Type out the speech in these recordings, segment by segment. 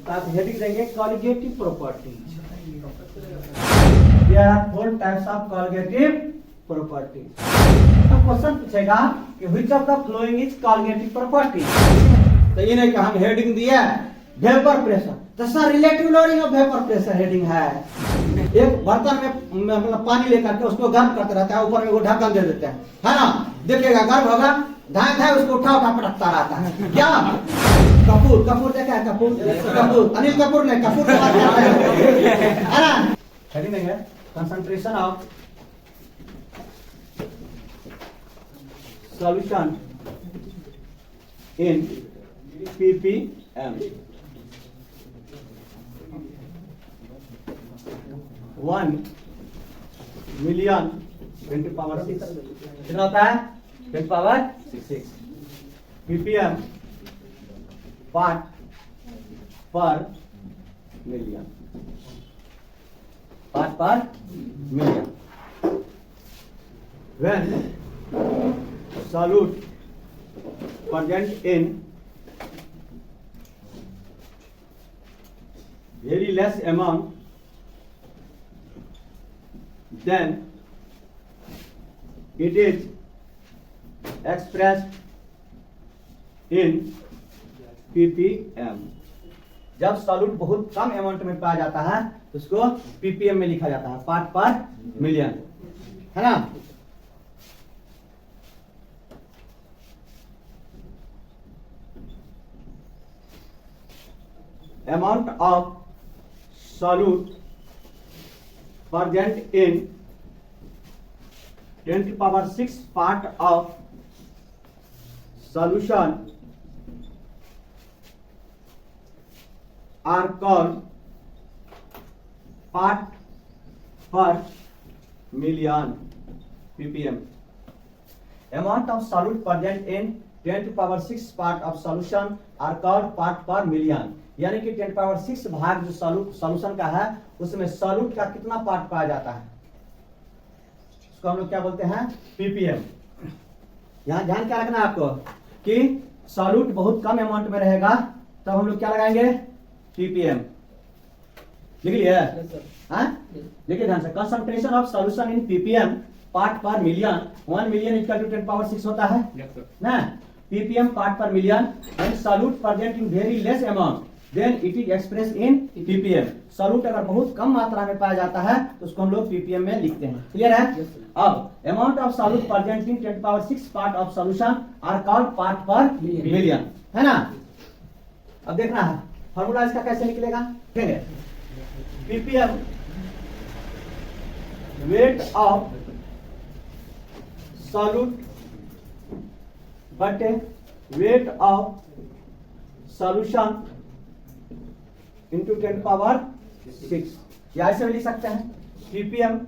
आप हेडिंग देंगे colligative properties. There are 4 types of colligative properties. तो क्वेश्चन पूछेगा कि which of the following is colligative property. तो इन्हें क्या हम हेडिंग दिया वेपर प्रेशर, तो sir relative loading of vapour pressure heading है। एक बर्तन में मतलब पानी लेकर के उसको गर्म करते रहता है, ऊपर में वो ढक्कन दे देते हैं, है ना, देखिएगा गर्म होगा, धाए धाए उसको उठा उठा पटकता रहता है। क्या कपूर, कपूर देखा है, कपूर, कपूर, अनिल कपूर ने कपूर के बात है ना। हेडिंग है concentration of solution in ppm 1 million 10 power 6 कितना होता है 10 power 6 ppm part per million, part per million. when solute present in very less amount, then it is expressed in ppm। जब सॉल्यूट बहुत कम अमाउंट में पाया जाता है तो उसको ppm में लिखा जाता है, पार्ट पर मिलियन, है ना। amount of solute present in 10 to power 6 part of solution are called part per million ppm। amount of solute present in 10 to power 6 part of solution are called part per million। यानी कि 10 power 6 भाग जो solution का है उसमें solute का कितना part पाया जाता है उसको हम लोग क्या बोलते हैं ppm। यहाँ ध्यान क्या रखना है आपको कि सॉल्यूट बहुत कम अमाउंट में रहेगा तब हम लोग क्या लगाएंगे ppm। लिख लिया लिखिए ध्यान से, concentration of solution in ppm part per million, 1 million equal to 10 power 6 होता है ना। ppm part per million and solute present in very less amount then it is express in ppm। Solute अगर बहुत कम मात्रा में पाया जाता है तो उसको हम लोग ppm में लिखते हैं। क्लियर है। अब amount of solute present in 10 power 6 part of solution are called part per million, है ना। अब देखना है फार्मूला इसका कैसे निकलेगा, ppm वेट ऑफ सॉल्यूट बटे weight of solution into 10 power 6, या ऐसे भी लिख सकते हैं ppm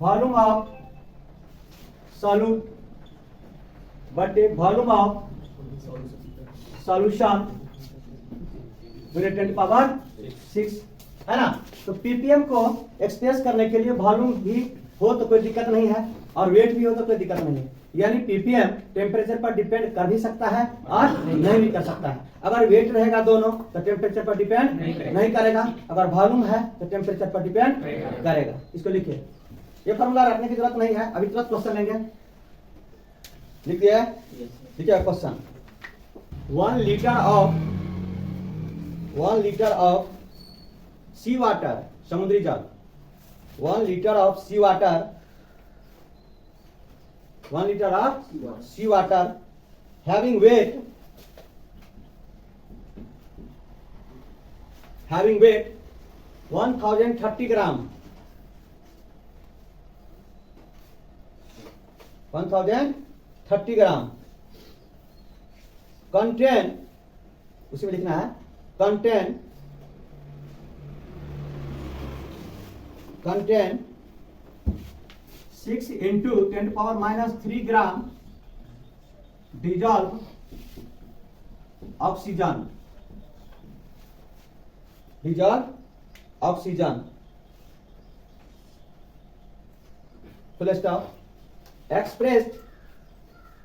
वॉल्यूम ऑफ सॉल्यूट बटे volume of solution into 10 power 6, है ना। तो ppm को एक्सप्रेस करने के लिए वॉल्यूम भी हो तो कोई दिक्कत नहीं है और वेट भी हो तो कोई दिक्कत नहीं है। यानी ppm टेम्परेचर पर डिपेंड कर भी सकता है और नहीं भी कर सकता है। अगर वेट रहेगा दोनों तो टेम्परेचर पर डिपेंड नहीं करेगा, अगर वॉल्यूम है तो टेम्परेचर पर डिपेंड करेगा। इसको लिखिए, ये फॉर्मूला रखने की जरूरत नहीं है, अभी तुरंत क्वेश्चन लेंगे। लिखिए लिखिए question, 1 litre of sea water, समुद्री जल, 1 litre of sea water, 1 liter of sea water having weight 1030 gram, 1030 gram contain, उसी में लिखना है contain 6 into 10 power minus 3 gram dissolve oxygen, full stop, expressed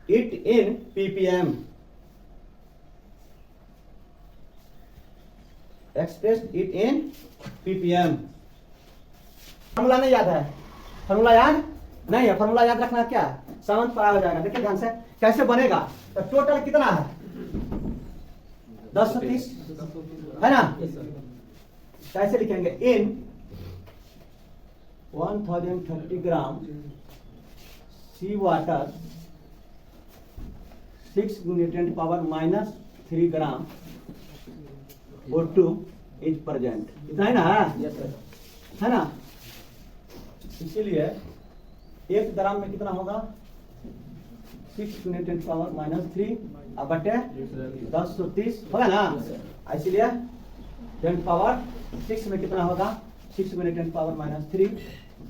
it in ppm, express it in ppm। Formula नहीं याद है? Formula याद नहीं है? फॉर्मूला याद रखना क्या है? सामंत पढ़ा हो जाएगा। देखिए ध्यान से कैसे बनेगा। तो टोटल कितना है? 1030 है ना? कैसे लिखेंगे? In 1030 gram sea water 6 × 10⁻³ gram O2 is present. इतना ही ना है ना? इसीलिए 1 ग्राम में कितना होगा? 6 × 10⁻³ बटे 1030 होगा ना? इसीलिए 10⁻6 में कितना होगा? 6 × 10⁻³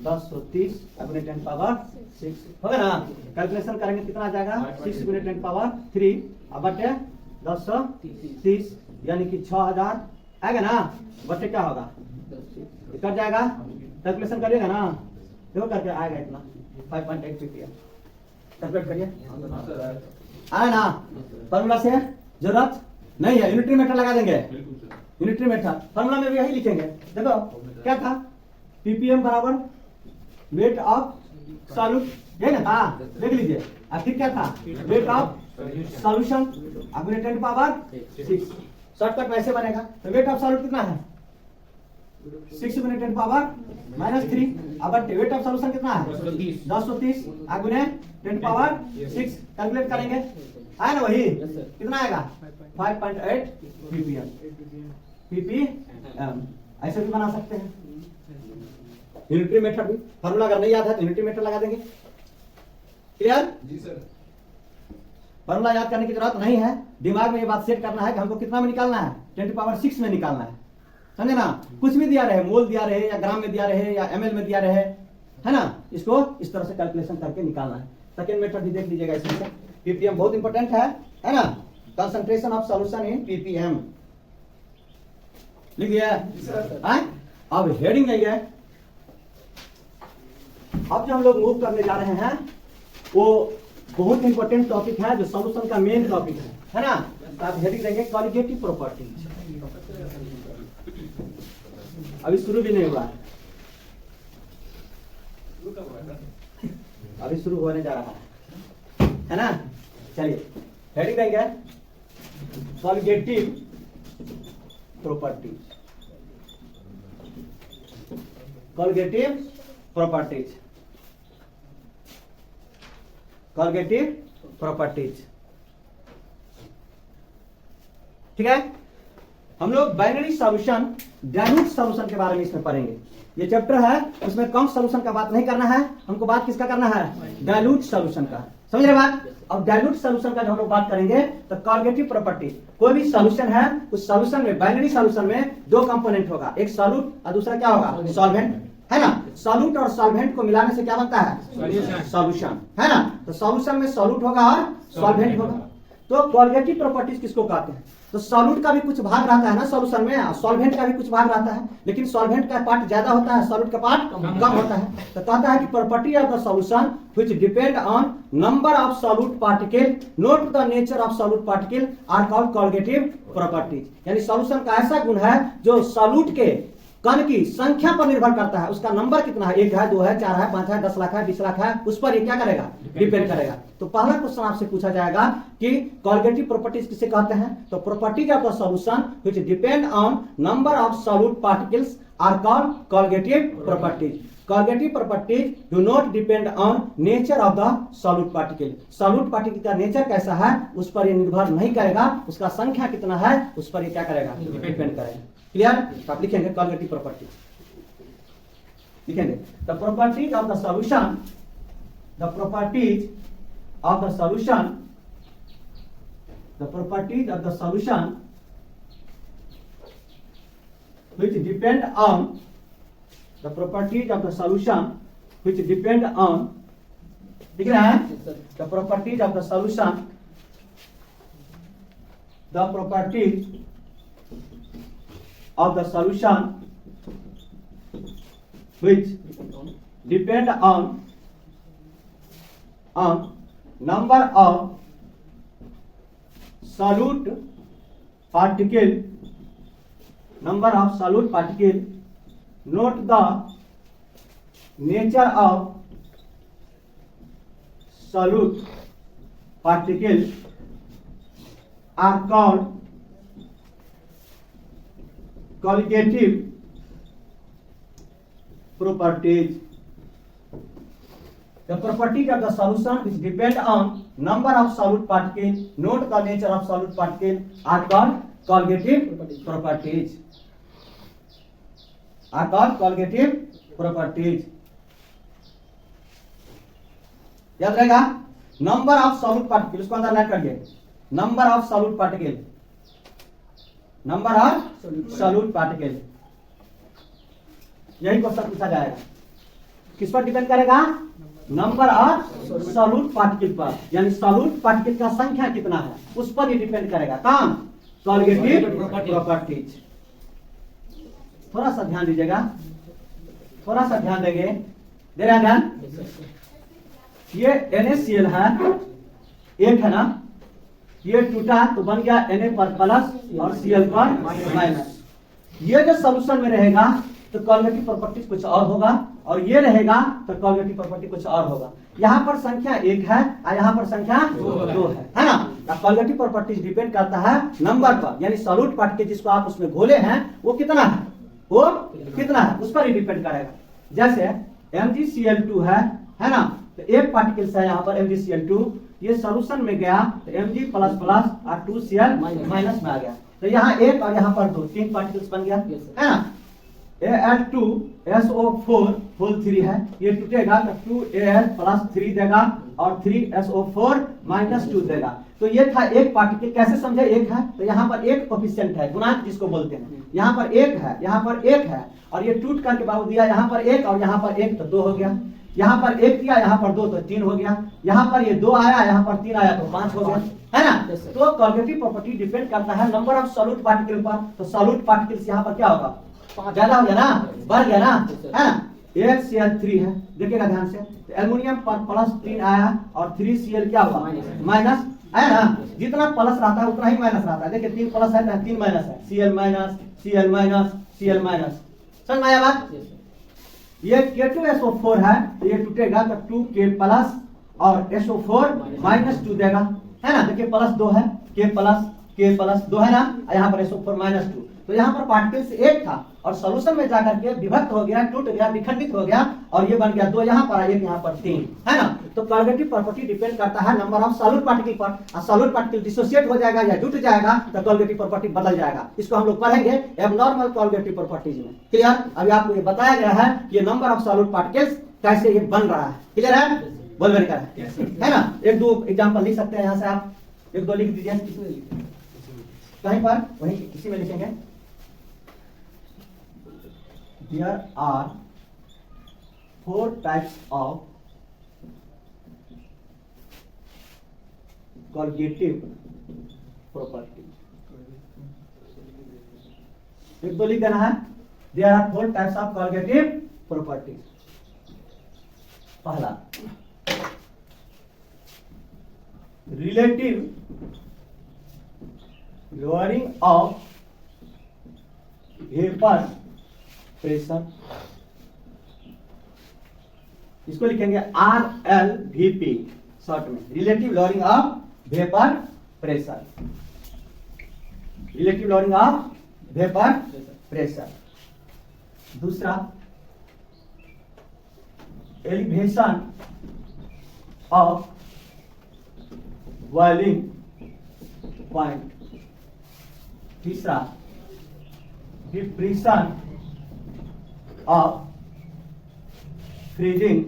1030 × 10⁻6 होगा ना? कैलकुलेशन करेंगे कितना आ जाएगा? 6 × 10⁻³ बटे 1030 यानी कि 6000 आएगा ना? बटे क्या होगा? कट जाएगा। कैलकुलेशन करिएगा ना? देखो करके आएगा इतना 5.8 ppm। कैलकुलेट करिए। आया ना? फॉर्मूला से जरूरत नहीं है, यूनिटरी मेथड लगा देंगे। यूनिटरी मेथड फॉर्मूला में भी यही लिखेंगे। देखो क्या था? ppm बराबर वेट ऑफ सॉल्यूट, ये ना था? देख लीजिए। फिर क्या था? वेट ऑफ सॉल्यूशन अपने 10⁻6। शॉर्टकट वैसे बनेगा। तो वेट ऑफ सॉल्यूट कितना है? 6 × 10⁻³ अब वेट ऑफ सॉल्यूशन कितना है? 1030 गुने 10⁻6 कैलकुलेट करेंगे। आया ना वही? कितना आएगा? 5.8 ppm। ऐसे भी बना सकते हैं। यूनिटरी मेथड भी फॉर्मूला अगर नहीं याद है तो यूनिटरी मेथड लगा देंगे। क्लियर? जी सर। फॉर्मूला याद करने की जरूरत नहीं है। दिमाग में ये बात सेट करना है कि हमको कितना में निकालना है? 10⁻6 में निकालना है। समझे ना? कुछ भी दिया रहे, मोल दिया रहे या ग्राम में दिया रहे या ml में दिया रहे, है ना? इसको इस तरह से कैलकुलेशन करके निकालना है। सेकेंड मेथड भी देख लीजिएगा इसमें। ppm बहुत इंपॉर्टेंट है ना? Concentration of solution in ppm लिख दिया। अब हेडिंग नहीं है। अब जो हम लोग मूव करने जा रहे हैं वो बहुत इंपॉर्टेंट टॉपिक है, जो सॉल्यूशन का मेन टॉपिक है ना? तो आप हेडिंग देंगे कॉलिगेटिव प्रॉपर्टीज। अभी शुरू भी नहीं हुआ है, अभी शुरू होने जा रहा है ना? चलिए हेडिंग देंगे colligative properties. Colligative properties, colligative properties. ठीक है? हम लोग बाइनरी सॉल्यूशन, डाइल्यूट सॉल्यूशन के बारे में इसमें पढ़ेंगे। ये चैप्टर है, उसमें कम सॉल्यूशन का बात नहीं करना है हमको। बात किसका करना है? डाइल्यूट सॉल्यूशन का। समझ रहे बात? अब डाइल्यूट सॉल्यूशन का जब हम लोग बात करेंगे तो कॉलिगेटिव प्रॉपर्टी, कोई भी सॉल्यूशन है उस सॉल्यूशन में, बाइनरी सॉल्यूशन में 2 कंपोनेंट होगा, एक सॉल्यूट और दूसरा क्या होगा? सॉल्वेंट, है ना? सॉल्यूट और सॉल्वेंट को मिलाने से क्या बनता है? सॉल्यूशन, है ना? तो सॉल्यूशन में सॉल्यूट होगा और सॉल्वेंट होगा। तो कॉलिगेटिव प्रॉपर्टीज किसको कहते हैं? तो सॉल्यूट का भी कुछ भाग रहता है ना सॉल्यूशन में, सॉल्वेंट का भी कुछ भाग रहता है, लेकिन सॉल्वेंट का पार्ट ज्यादा होता है, सॉल्यूट का पार्ट कम होता है। तो कहता है कि property of the solution which depend on number of solute particle not the nature of solute particle are called colligative properties. यानी सॉल्यूशन का ऐसा गुण है जो सॉल्यूट के कण की संख्या पर निर्भर करता है। उसका नंबर कितना है, 1 है, 2 है, 4 है, 5 है, 10 लाख है, 20 लाख है, उस पर ये क्या करेगा? डिपेंड करेगा। तो पहला क्वेश्चन आपसे पूछा जाएगा कि कॉलिगेटिव प्रॉपर्टीज किसे कहते हैं? तो properties of the solution which depend on number of solute particles are called colligative properties. Colligative properties do not depend on nature of the solute particle. Solute particle का nature कैसा है उस पर ये निर्भर नहीं करेगा, उसका संख्या कितना है उस पर ये क्या करेगा? डिपेंड करेगा। क्लियर? तो आप लिखेंगे कॉलिगेटिव प्रॉपर्टी, लिखेंगे the properties of the solution, the properties of the solution, the properties of the solution which depend on, the properties of the solution which depend on, दिख रहा है? the properties of the solution, the properties of the solution which depend on number of solute particle, number of solute particle. Note the nature of solute particle are called colligative properties. The properties of the solution which depend on number of solute particles, note the nature of solute particle, are called colligative properties. Are called colligative properties. याद रहेगा, number of solute particle, उसको underline करिए, number of solute particle, number of solute particle, यही question पूछा जाएगा। किस पर depend करेगा? नंबर ऑफ सॉल्यूट पार्टिकल पर, यानी सॉल्यूट पार्टिकल का संख्या कितना है उस पर ही डिपेंड करेगा। काम कॉलिगेटिव प्रॉपर्टीज। थोड़ा सा ध्यान दीजिएगा, थोड़ा सा ध्यान देंगे, दे रहे हैं ध्यान? ये NaCl है, एक है ना, ये टूटा तो बन गया Na पर प्लस और Cl पर माइनस। ये जो सोल्यूशन में रहेगा तो कॉलिगेटिव प्रॉपर्टी कुछ और होगा, और ये रहेगा तो कॉलिगेटिव प्रॉपर्टी कुछ और होगा। यहाँ पर संख्या एक है और यहाँ पर संख्या दो है ना। कॉलिगेटिव प्रॉपर्टी डिपेंड करता है नंबर पर, यानी सॉल्यूट पार्टिकल जिसको आप उसमें घोले हैं वो कितना है, वो कितना है उस पर ही डिपेंड करेगा। जैसे MgCl2 है ना, तो एक पार्टिकल है यहाँ पर MgCl2, ये सॉल्यूशन में गया तो Mg प्लस प्लस और 2Cl माइनस में आ गया, तो यहाँ एक और यहाँ पर दो, तीन पार्टिकल्स बन गया है ना। Al2SO4 होल 3 है, ये टूटेगा तो 2Al प्लस 3 देगा और 3SO4 माइनस 2 देगा। तो ये था एक पार्टिकल, कैसे समझे? एक है तो यहाँ पर एक कोफिशिएंट है, गुणांक जिसको बोलते हैं, यहाँ पर एक है, यहाँ पर एक है, और ये टूट करके बाबू दिया यहाँ पर एक और यहाँ पर एक तो दो हो गया, यहाँ पर एक दिया यहाँ पर दो तो तीन हो गया, यहाँ पर ये दो आया यहाँ पर तीन आया तो पांच हो गया, है ना। तो कॉलिगेटिव प्रॉपर्टी डिपेंड करता है नंबर ऑफ सॉल्यूट पार्टिकल पर। तो सॉल्यूट पार्टिकल्स यहाँ पर क्या होगा, ज्यादा हो गया ना, बढ़ गया ना, है ना। एक Cl3 है, देखिएगा ध्यान से, तो एल्युमिनियम पर प्लस 3 आया और 3Cl क्या हुआ, माइनस, है ना। जितना प्लस रहता है उतना ही माइनस रहता है। देखिए 3 प्लस है तो 3 माइनस है, Cl minus Cl minus Cl minus, समझ में आया बात? ये K2SO4 है तो ये टूटेगा तो 2K प्लस और SO4 माइनस 2 देगा, है ना। देखिए प्लस 2 है, K प्लस 2 है ना, यहाँ पर SO4 माइनस 2। तो यहाँ पर पार्टिकल्स एक था और सॉल्यूशन में जाकर के विभक्त हो गया, टूट गया, विखंडित हो गया, और ये बन गया दो यहाँ पर, एक यहाँ पर तीन, है ना। तो कॉलिगेटिव प्रॉपर्टी डिपेंड करता है नंबर ऑफ सॉल्यूट पार्टिकल पर, और सॉल्यूट पार्टिकल डिसोसिएट हो जाएगा या जुट जाएगा तो कॉलिगेटिव प्रॉपर्टी बदल जाएगा। इसको हम लोग पढ़ेंगे एबनॉर्मल कॉलिगेटिव प्रॉपर्टीज में। क्लियर? अभी आपको ये बताया गया है कि नंबर ऑफ सॉल्यूट पार्टिकल्स कैसे ये बन रहा है। क्लियर है? बोल कर है ना। एक दो एग्जाम्पल लिख सकते हैं यहाँ से, आप एक दो लिख दीजिए कहीं पर, वहीं इसी में लिखेंगे। There are 4 types of colligative property. एक दो लिख देना है। There are 4 types of colligative properties. पहला, relative lowering of vapor pressure, इसको लिखेंगे RLVP शॉर्ट में, relative lowering of vapour pressure, relative lowering of vapour pressure. दूसरा, एलिवेशन ऑफ बॉइलिंग पॉइंट। तीसरा, डिप्रेशन of freezing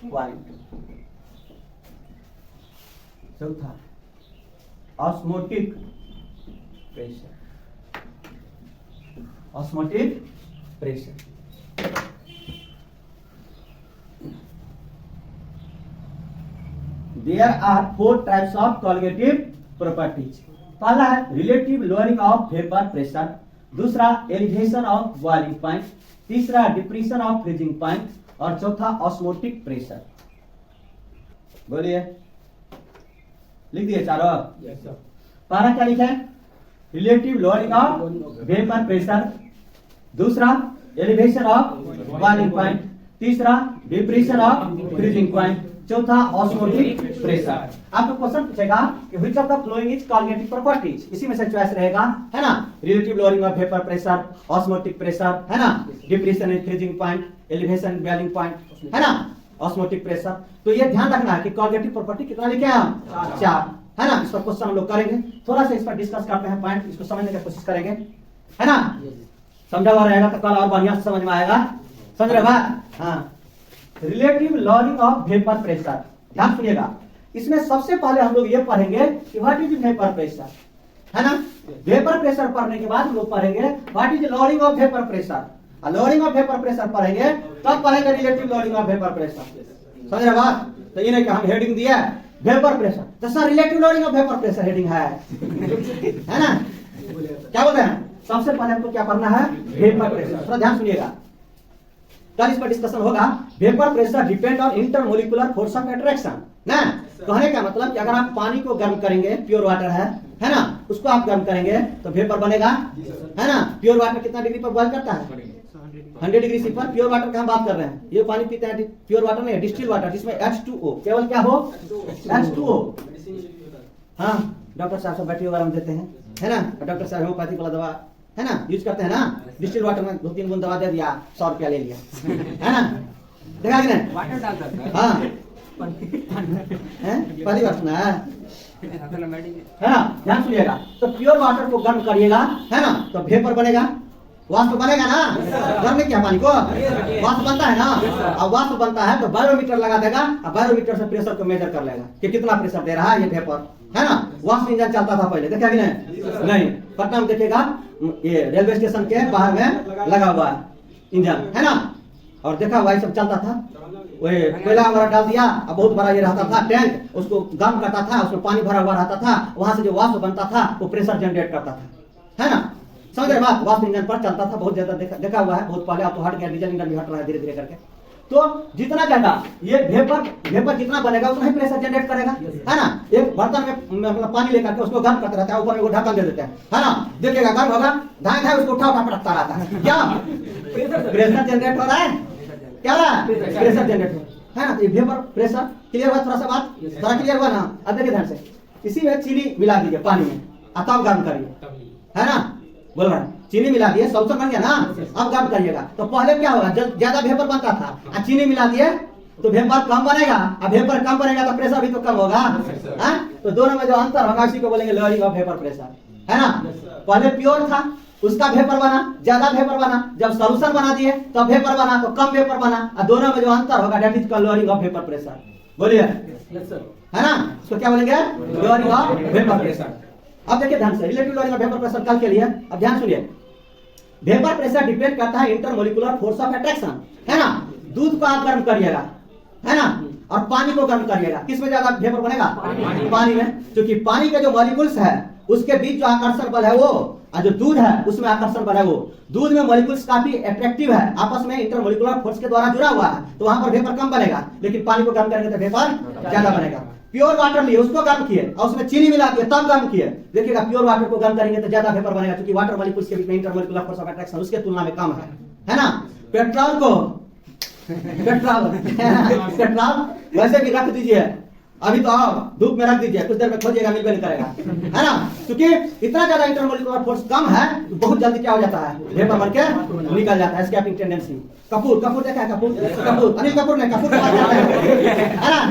point। चौथा, osmotic pressure, osmotic pressure. There are 4 types of colligative properties। पहला है relative lowering of vapour pressure, दूसरा elevation of boiling point, तीसरा depression of freezing point, और चौथा osmotic pressure. बोलिए, लिख दिए चारों? पहला क्या लिखा है? Relative lowering of vapour pressure, दूसरा एलिवेशन ऑफ बॉइलिंग पॉइंट, तीसरा डिप्रेशन ऑफ फ्रीजिंग पॉइंट, चौथा ऑस्मोटिक प्रेशर। आपको क्वेश्चन पूछेगा कि which of the following is cognitive properties, इसी में से चॉइस रहेगा, है ना। Relative lowering of vapour pressure, osmotic pressure, है ना, depression and freezing point, elevation boiling point, है ना, ऑस्मोटिक प्रेशर। तो ये ध्यान रखना है कि कॉग्निटिव प्रॉपर्टी कितना लिखे हैं हम, 4, है ना। इस पर क्वेश्चन हम लोग करेंगे, थोड़ा सा इस पर डिस्कस करते हैं पॉइंट, इसको समझने की कोशिश करेंगे, है ना। समझा हुआ रहेगा तो कल और बढ़िया से समझ में आएगा, समझ रहे बात। हाँ, relative lowering of vapour pressure, ध्यान सुनिएगा। इसमें सबसे पहले हम लोग ये पढ़ेंगे कि व्हाट इज वेपर प्रेशर, है ना। वेपर प्रेशर पढ़ने के बाद हम लोग पढ़ेंगे what is lowering of vapour pressure. Lowering of vapour pressure पढ़ेंगे तब पढ़ेंगे relative lowering of vapour pressure, समझ रहे बात। तो ये नहीं कि हम हेडिंग दिया वेपर प्रेशर, तो sir relative lowering of vapour pressure heading है ना। क्या बोलते हैं, सबसे पहले हमको क्या पढ़ना है, वेपर प्रेशर। थोड़ा ध्यान सुनिएगा, कल इस पर डिस्कशन होगा। Vapour pressure depend on intermolecular force of attraction ना। कहने का मतलब कि अगर आप पानी को गर्म करेंगे, प्योर वाटर है ना, उसको आप गर्म करेंगे तो वेपर बनेगा, है ना। प्योर वाटर कितना डिग्री पर बॉइल करता है, 100 डिग्री सी पर। प्योर वाटर का हम बात कर रहे हैं, ये पानी पीते हैं प्योर वाटर नहीं, डिस्टिल वाटर, जिसमें H2O, केवल क्या हो, H2O। हाँ, डॉक्टर साहब सब बैटरी वगैरह हम देते हैं, है ना। डॉक्टर साहब होम्योपैथी वाला दवा, है ना, यूज करते हैं ना। डिस्टिल वाटर में 2-3 बूंद दवा दे दिया, 100 रुपया ले लिया, है ना। देखा कि नहीं, वाटर डालता है। हाँ, पहली बार सुना है ना। ध्यान सुनिएगा, तो प्योर वाटर को गर्म करिएगा, है ना, तो वेपर बनेगा, वाष्प बनेगा ना। गर्म में क्या पानी को वाष्प बनता है ना, अब वाष्प बनता है तो बैरोमीटर लगा देगा, अब बैरोमीटर से प्रेशर को मेजर कर लेगा कि कितना प्रेशर दे रहा है ये वेपर, है ना। वाष्प इंजन चलता था पहले, देखा कि नहीं, पटना में देखिएगा, ये रेलवे स्टेशन के बाहर में लगा हुआ है इंजन, है ना, और देखा हुआ सब चलता था। वही कोयला वगैरह डाल दिया, अब बहुत बड़ा ये रहता था टैंक, उसको गर्म करता था, उसमें पानी भरा हुआ रहता था, वहां से जो वाष्प बनता था वो प्रेशर जनरेट करता था, है ना। समझ रहे बात, वाष्प इंजन पर चलता था, बहुत ज्यादा देखा हुआ है, बहुत पहले। अब तो हट गया, डीजल इंजन भी हट रहा है धीरे धीरे करके। तो जितना ज्यादा ये वेपर जितना बनेगा उतना ही प्रेशर जनरेट करेगा, है ना। एक बर्तन में मतलब पानी लेकर के उसको गर्म करते रहता है, ऊपर में वो ढक्कन दे देते हैं, है ना। देखिएगा गर्म होगा, धाए उसको उठा पटकता रहता है, क्या प्रेशर जनरेट हो रहा है, क्या प्रेशर जनरेट हो, है ना। तो वेपर प्रेशर क्लियर हुआ, थोड़ा सा बात थोड़ा क्लियर हुआ ना। अब देखिए ध्यान से, इसी में चीनी मिला दीजिए पानी में, तब गर्म करिए, है ना। बोल रहा है, चीनी मिला दिए, सॉल्यूशन बन गया ना, अब गर्म करिएगा। तो पहले क्या होगा, ज्यादा वेपर बनता था, चीनी मिला दिए तो वेपर कम बनेगा, अब वेपर कम बनेगा तो प्रेशर भी तो कम होगा, है। तो दोनों में जो अंतर होगा उसी को बोलेंगे लॉरिंग ऑफ वेपर प्रेशर, है ना। पहले प्योर था, उसका वेपर बना, ज्यादा वेपर बना, जब सॉल्यूशन बना दिए तब वेपर बना, तो कम वेपर बना, और दोनों में जो अंतर होगा that is called lowering of vapour pressure. बोलिए, है ना, उसको क्या बोलेंगे, लॉरिंग ऑफ वेपर प्रेशर। अब देखिए ध्यान से, relative lowering of vapour pressure कल के लिए। अब ध्यान सुनिए, वेपर प्रेशर डिपेंड करता है इंटरमोलिकुलर फोर्स ऑफ अट्रैक्शन, है ना। दूध को आप गर्म करिएगा, है ना, और पानी को गर्म करिएगा, किस में ज्यादा वेपर बनेगा, पानी में। क्योंकि पानी के जो मॉलिक्यूल्स है उसके बीच जो आकर्षण बल है वो, और जो दूध है उसमें आकर्षण बल है वो, दूध में मॉलिक्यूल्स काफी अट्रैक्टिव है, आपस में इंटरमोलिकुलर फोर्स के द्वारा जुड़ा हुआ है, तो वहां पर वेपर कम बनेगा। लेकिन पानी को गर्म करेंगे तो वेपर ज्यादा बनेगा। प्योर वाटर लिए, उसको गर्म किए और उसमें चीनी मिला दिए तब गर्म किए, देखिएगा प्योर वाटर को गर्म करेंगे तो ज्यादा वेपर बनेगा, क्योंकि वाटर मॉलिक्यूल्स के बीच में इंटरमोलिकुलर फोर्स ऑफ अट्रैक्शन उसके तुलना में कम है ना। पेट्रोल को पेट्रोल वैसे भी रख दीजिए, अभी तो आओ धूप में रख दीजिए, कुछ देर में खोजिएगा मिल भी नहीं करेगा, है ना। क्योंकि इतना ज्यादा इंटरमोलिकुलर फोर्स कम है तो बहुत जल्दी क्या हो जाता है, वेपर बन के निकल जाता है, एस्केपिंग टेंडेंसी। कपूर देखा है, कपूर अनिल कपूर ने कपूर है ना।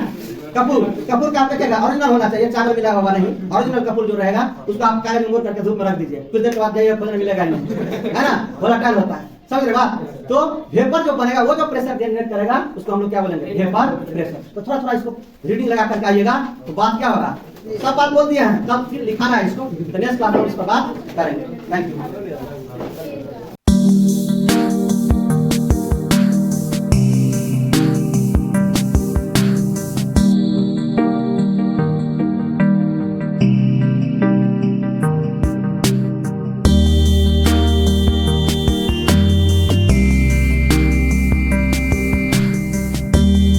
कपूर का आप देखेगा ओरिजिनल होना चाहिए, चावल मिला हुआ नहीं, ओरिजिनल कपूर जो रहेगा उसको आप कागज में मोड़ करके धूप में रख दीजिए, कुछ देर के बाद जाइए खोजने मिलेगा नहीं, है ना, वोलेटाइल होता है, समझ रहे बात। तो वेपर जो बनेगा वो जो प्रेशर जनरेट करेगा उसको हम लोग क्या बोलेंगे, वेपर प्रेशर। तो थोड़ा इसको रीडिंग लगा करके आइएगा तो बात क्या होगा, सब बात बोल दिया है, तब फिर लिखाना है इसको, तो नेक्स्ट क्लास में इस पर बात करेंगे। Thank you.